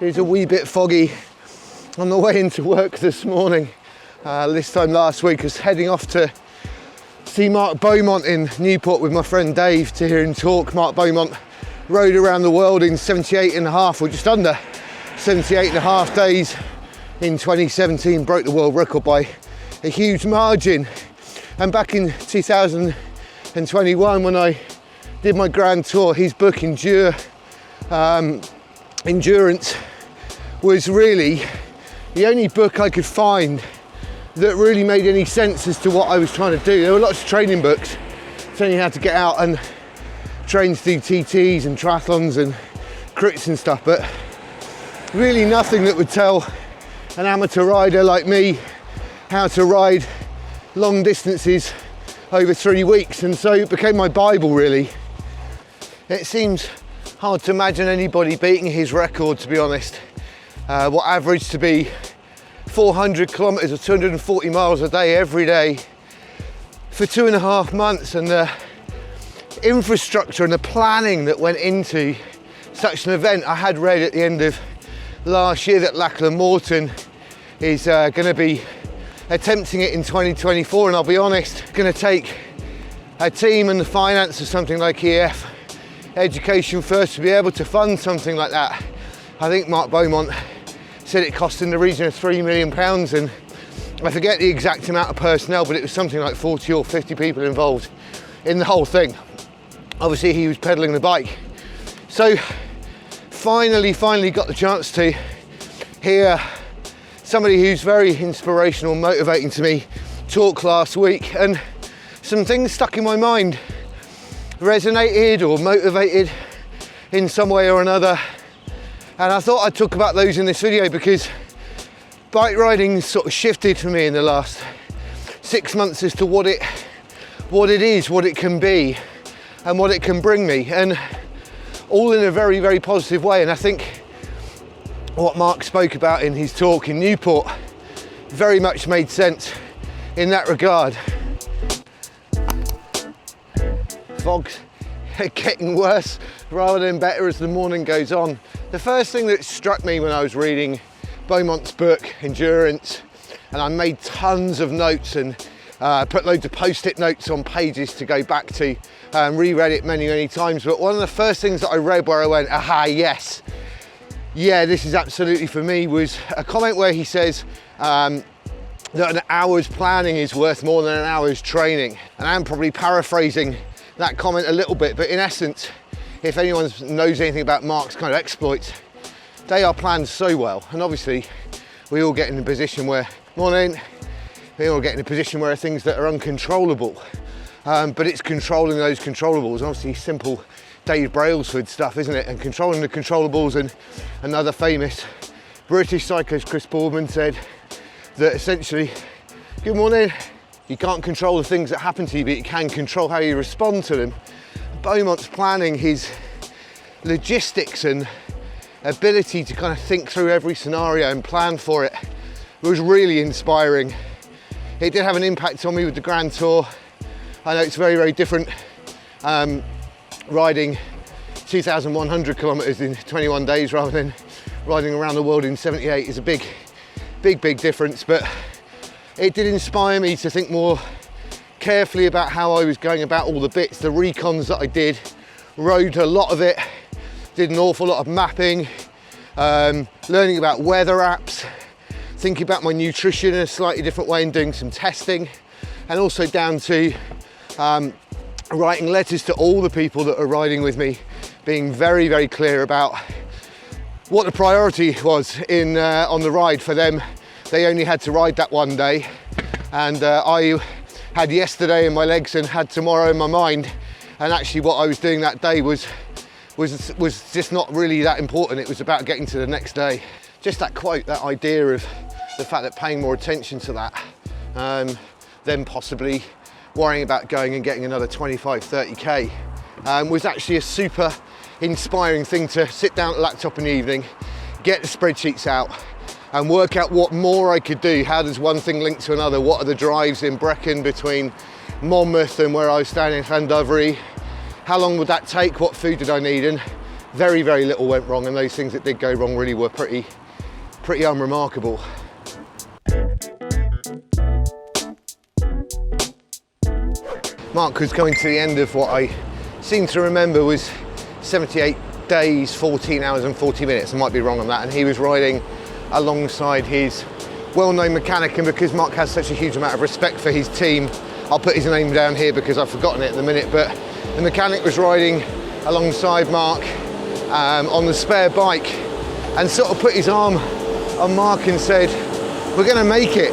It's a wee bit foggy on the way into work this morning. This time last week I was heading off to see Mark Beaumont in Newport with my friend Dave to hear him talk. Mark Beaumont rode around the world in 78 and a half, or just under 78 and a half days in 2017, broke the world record by a huge margin. And back in 2021 when I did my grand tour, his book Endurance was really the only book I could find that really made any sense as to what I was trying to do. There were lots of training books telling you how to get out and train to do TTs and triathlons and crits and stuff, but really nothing that would tell an amateur rider like me how to ride long distances over 3 weeks. And so it became my Bible, really. It seems hard to imagine anybody beating his record, to be honest. What averaged to be 400 kilometers or 240 miles a day every day for 2.5 months, and the infrastructure and the planning that went into such an event. I had read at the end of last year that Lachlan Morton is going to be attempting it in 2024, and I'll be honest, it's going to take a team and the finance of something like EF Education First to be able to fund something like that. I think Mark Beaumont said it cost in the region of £3 million, and I forget the exact amount of personnel, but it was something like 40 or 50 people involved in the whole thing. Obviously he was pedaling the bike. So finally got the chance to hear somebody who's very inspirational, motivating to me talk last week, and some things stuck in my mind, resonated or motivated in some way or another, and I thought I'd talk about those in this video because bike riding sort of shifted for me in the last 6 months as to what it is, what it can be, and what it can bring me, and all in a very, very positive way. And I think what Mark spoke about in his talk in Newport very much made sense in that regard. Fog's getting worse rather than better as the morning goes on. The first thing that struck me when I was reading Beaumont's book, Endurance, and I made tons of notes and put loads of post-it notes on pages to go back to, reread it many times, but one of the first things that I read where I went, aha, yes, yeah, this is absolutely for me, was a comment where he says that an hour's planning is worth more than an hour's training. And I'm probably paraphrasing that comment a little bit, but in essence, if anyone knows anything about Mark's kind of exploits, they are planned so well. And obviously we all get in a position where, we all get in a position where things that are uncontrollable, but it's controlling those controllables. And obviously simple Dave Brailsford stuff, isn't it? And controlling the controllables. And another famous British cyclist, Chris Boardman, said that essentially, good morning, you can't control the things that happen to you, but you can control how you respond to them. Beaumont's planning, his logistics and ability to kind of think through every scenario and plan for it was really inspiring. It did have an impact on me with the Grand Tour. I know it's very, very different riding 2,100 kilometers in 21 days rather than riding around the world in 78 is a big difference, but it did inspire me to think more carefully about how I was going about all the bits, the recons that I did, rode a lot of it, did an awful lot of mapping, learning about weather apps, thinking about my nutrition in a slightly different way and doing some testing, and also down to writing letters to all the people that are riding with me, being very, very clear about what the priority was on the ride for them. They only had to ride that one day, and I had yesterday in my legs and had tomorrow in my mind, and actually what I was doing that day was just not really that important. It was about getting to the next day. Just that quote, that idea of the fact that paying more attention to that than possibly worrying about going and getting another 25-30k was actually a super inspiring thing to sit down at the laptop in the evening, get the spreadsheets out and work out what more I could do. How does one thing link to another? What are the drives in Brecon between Monmouth and where I was staying in Llandovery? How long would that take? What food did I need? And very, very little went wrong, and those things that did go wrong really were pretty unremarkable. Mark was coming to the end of what I seem to remember was 78 days, 14 hours and 40 minutes. I might be wrong on that. And he was riding alongside his well-known mechanic, and because Mark has such a huge amount of respect for his team, I'll put his name down here because I've forgotten it in a minute, but the mechanic was riding alongside Mark on the spare bike and sort of put his arm on Mark and said, "We're going to make it."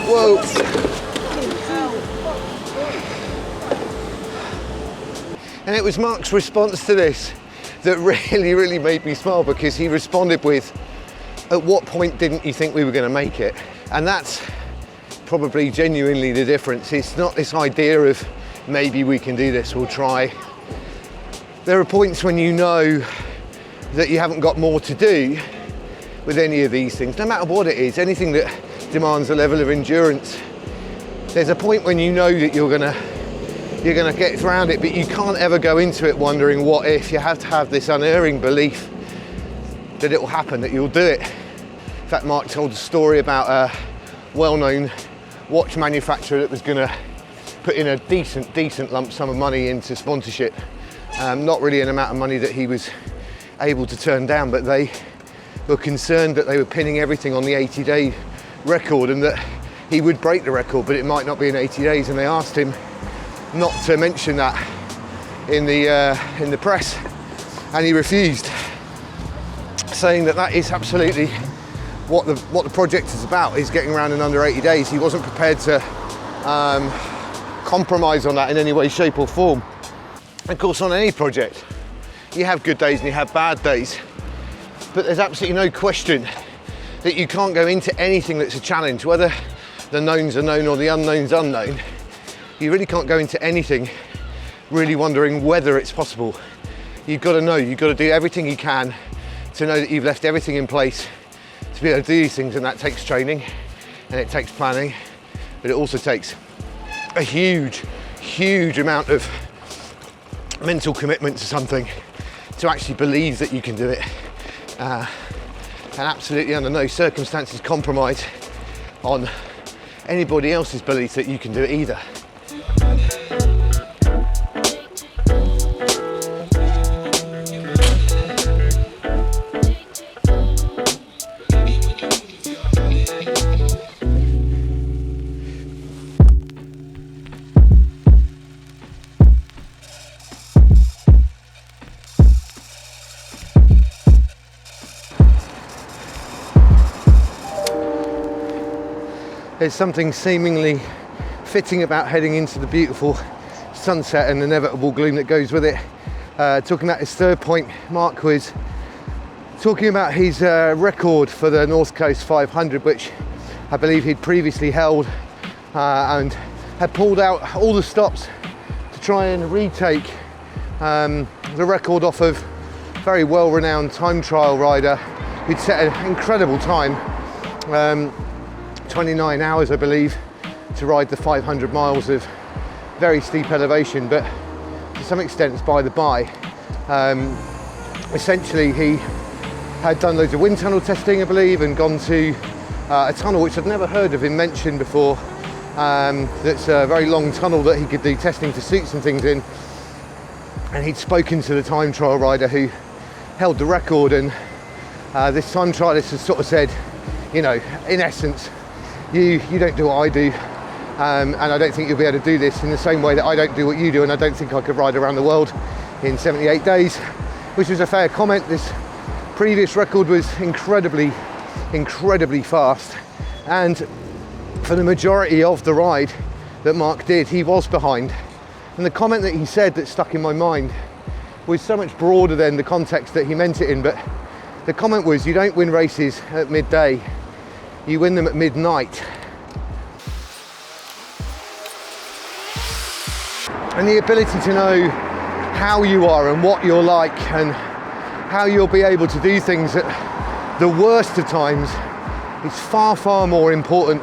Whoa. And it was Mark's response to this that really made me smile, because he responded with, "At what point didn't you think we were going to make it?" And that's probably genuinely the difference. It's not this idea of maybe we can do this, we'll try. There are points when you know that you haven't got more to do with any of these things, no matter what it is, anything that demands a level of endurance. There's a point when you know that you're gonna get around it, but you can't ever go into it wondering what if. You have to have this unerring belief that it will happen, that you'll do it. In fact, Mark told a story about a well-known watch manufacturer that was gonna put in a decent lump sum of money into sponsorship. Not really an amount of money that he was able to turn down, but they were concerned that they were pinning everything on the 80-day record and that he would break the record, but it might not be in 80 days. And they asked him not to mention that in the press, and he refused, saying that that is absolutely what the project is about, is getting around in under 80 days. He wasn't prepared to compromise on that in any way, shape or form. Of course, on any project, you have good days and you have bad days, but there's absolutely no question that you can't go into anything that's a challenge, whether the knowns are known or the unknown's unknown. You really can't go into anything really wondering whether it's possible. You've got to know, you've got to do everything you can to know that you've left everything in place to be able to do these things, and that takes training and it takes planning, but it also takes a huge amount of mental commitment to something to actually believe that you can do it. And absolutely under no circumstances compromise on anybody else's belief that you can do it either. There's something seemingly fitting about heading into the beautiful sunset and the inevitable gloom that goes with it. Talking about his third point, Mark was talking about his record for the North Coast 500, which I believe he'd previously held, and had pulled out all the stops to try and retake the record off of a very well-renowned time trial rider who'd set an incredible time. 29 hours, I believe, to ride the 500 miles of very steep elevation, but to some extent it's by the by. Essentially, he had done loads of wind tunnel testing, I believe, and gone to a tunnel which I'd never heard of him mentioned before. That's a very long tunnel that he could do testing for suits and things in. And he'd spoken to the time trial rider who held the record, and this time trialist has sort of said, you know, in essence, you don't do what I do, and I don't think you'll be able to do this in the same way that I don't do what you do, and I don't think I could ride around the world in 78 days, which was a fair comment. This previous record was incredibly fast, and for the majority of the ride that Mark did, he was behind. And the comment that he said that stuck in my mind was so much broader than the context that he meant it in, but the comment was, you don't win races at midday, you win them at midnight. And the ability to know how you are and what you're like and how you'll be able to do things at the worst of times is far more important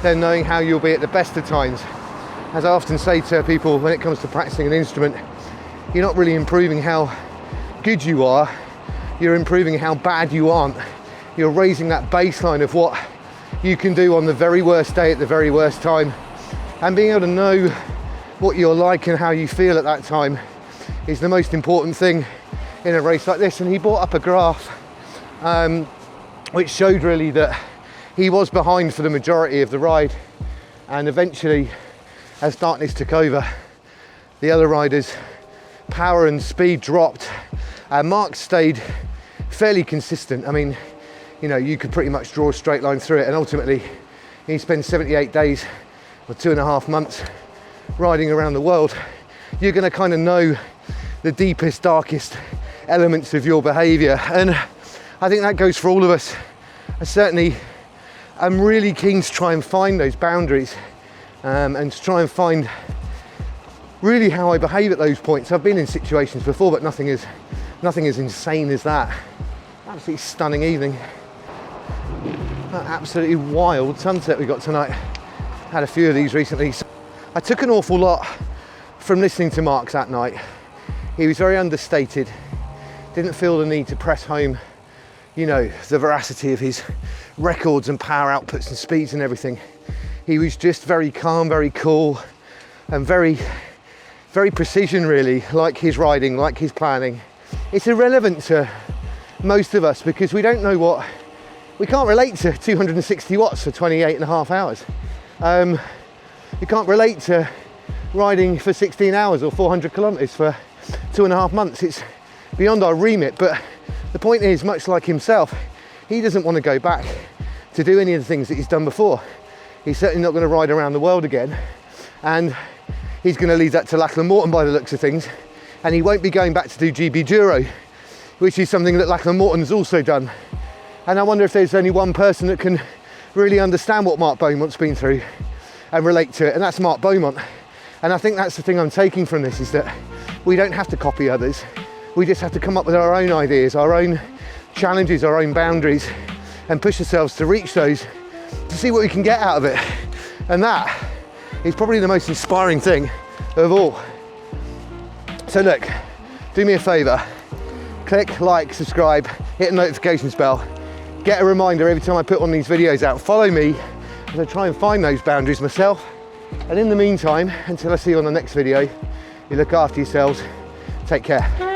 than knowing how you'll be at the best of times. as I often say to people when it comes to practicing an instrument, you're not really improving how good you are, you're improving how bad you aren't. You're raising that baseline of what you can do on the very worst day at the very worst time, and being able to know what you're like and how you feel at that time is the most important thing in a race like this. And he brought up a graph which showed really that he was behind for the majority of the ride, and eventually, as darkness took over, the other riders' power and speed dropped, and Mark stayed fairly consistent. I mean, you know, you could pretty much draw a straight line through it, and ultimately he spent 78 days or 2.5 months riding around the world. You're going to kind of know the deepest, darkest elements of your behaviour, and I think that goes for all of us. I certainly am really keen to try and find those boundaries and to try and find really how I behave at those points. I've been in situations before, but nothing as insane as that. Absolutely stunning evening. That absolutely wild sunset we got tonight. Had a few of these recently. I took an awful lot from listening to Mark that night. He was very understated, didn't feel the need to press home, you know, the veracity of his records and power outputs and speeds and everything. He was just very calm, very cool, and very precision really, like his riding, like his planning. It's irrelevant to most of us because we don't know what, we can't relate to 260 watts for 28.5 hours. You can't relate to riding for 16 hours or 400 kilometers for 2.5 months. It's beyond our remit, but the point is, much like himself, he doesn't want to go back to do any of the things that he's done before. He's certainly not going to ride around the world again, and he's going to leave that to Lachlan Morton by the looks of things, and he won't be going back to do GB Duro, which is something that Lachlan Morton's also done. And I wonder if there's only one person that can really understand what Mark Beaumont's been through and relate to it, and that's Mark Beaumont. And I think that's the thing I'm taking from this, is that we don't have to copy others. We just have to come up with our own ideas, our own challenges, our own boundaries, and push ourselves to reach those, to see what we can get out of it. And that is probably the most inspiring thing of all. So look, do me a favor, click like, subscribe, hit the notifications bell, get a reminder every time I put one of these videos out. Follow me as I try and find those boundaries myself. And in the meantime, until I see you on the next video, you look after yourselves. Take care.